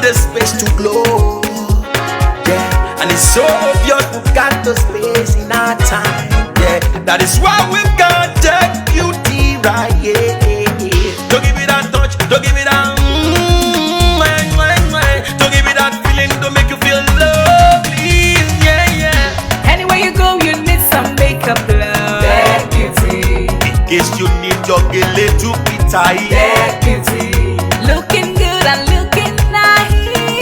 the space to glow. Yeah, and it's so obvious we've got the space in our time. Yeah, that is why we've got that beauty right. Yeah, don't give me that touch, don't give me that. Don't give me that feeling, don't make you feel lovely. Yeah, yeah. Anywhere you go, you need some makeup, love. That beauty. In case you need your gele to be tight. That beauty. Looking good and looking nice.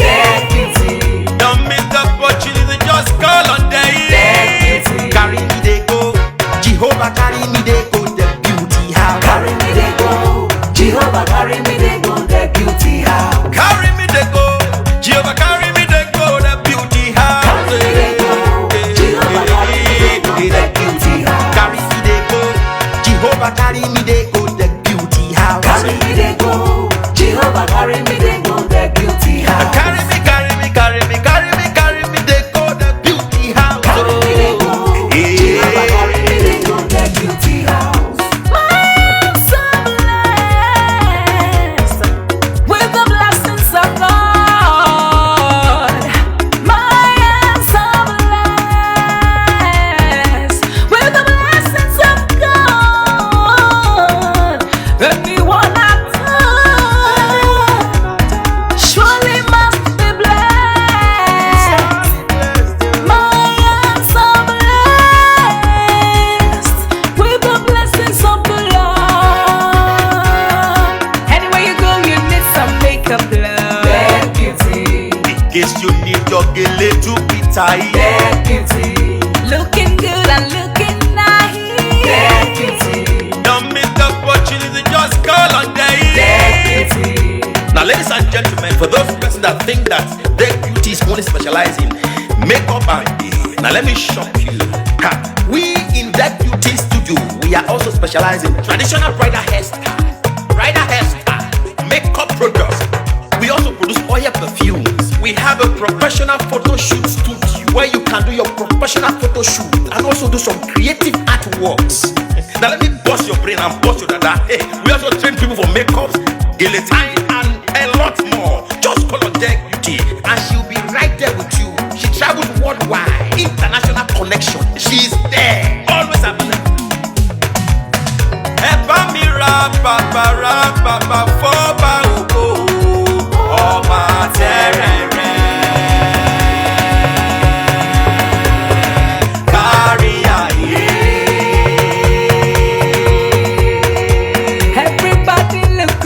That beauty. Don't miss the opportunity, just call on day. That beauty. Carry me they go, Jehovah carry me they go, the beauty house. Carry me they go, Jehovah carry me they go, the beauty house. Carry me they go, Jehovah carry me they go, the beauty house. Carry me they go, Jehovah carry me they go, the beauty house. Carry me they go, Jehovah carry me they go, the beauty house. Carry me they go, Jehovah carry me they go, the beauty house. Carry me, carry me, carry me, carry me, carry me they go, the beauty house. Carry me they go, Jehovah carry me they go, the beauty house. I'm so blessed with the blessings of God. I'm so blessed with the blessings of God. Anyone I touch surely must be blessed. I am so blessed with the blessings of the Lord. Anywhere you go, you need some makeup, love. That beauty. In case you need your gele to be tight. That beauty. Looking good and looking nice. That beauty. Don't miss the opportunity, just call on day. That beauty. Now, ladies and gentlemen, for those persons that think that their beauty is only specialized in makeup and now let me shock you. We in that beauty studio, we are also specialized in traditional bridal hairstyle, makeup products. We also produce oil perfumes. We have a professional photo shoot studio where you can do your professional photo shoot and also do some creative artworks. Now let me bust your brain and bust your dada. Hey, we also train people for makeup, gele time, and a lot more. Just call on Deck Beauty and she'll be right there with you. She travels worldwide, international connection. She's there, always available. Epa mi ra papa foba ugo, ọba terere. Carry aye. Everybody look,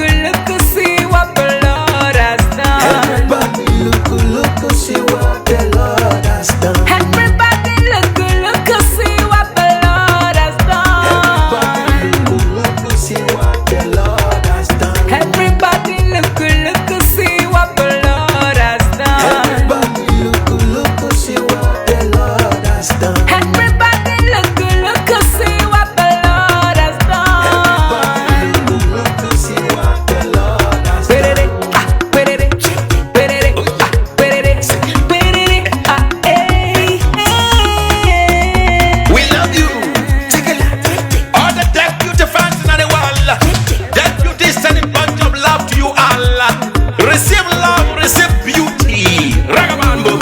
see what the Lord has done. Everybody look, see what the Lord has done. Everybody look, see what the Lord has done. Everybody look, see what the Lord has done. Everybody look, see what the Lord has done. Everybody look, see what the Lord has done. Everybody look, see what the Lord has done. Look, see what the Lord has done. We love you. All the Deck Beauty fans in the world. Deck Beauty is sending bunch of love to you all. Receive love, receive beauty. Ragabambo.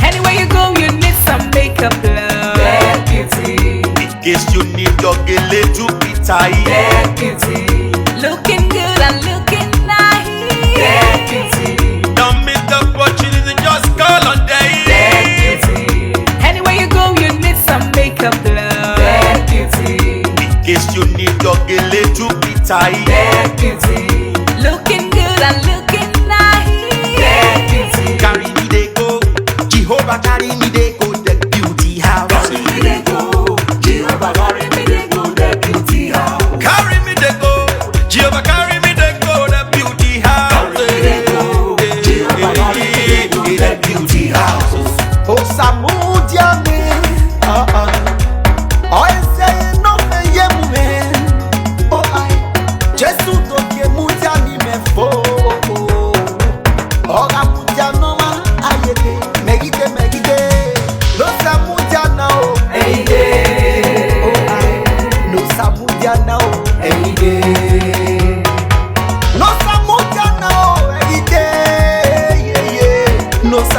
Anywhere you go, you need some makeup, love. That beauty. In case you need your gele to be tight. That beauty. Looking good and looking nice. That beauty. Don't miss the opportunity, just call on day. That beauty. Anywhere you go, you need some makeup, love. That beauty. In case you need your gele to be tight. That beauty. Looking good and looking nice. That beauty. Carry me they go, Jehovah carry me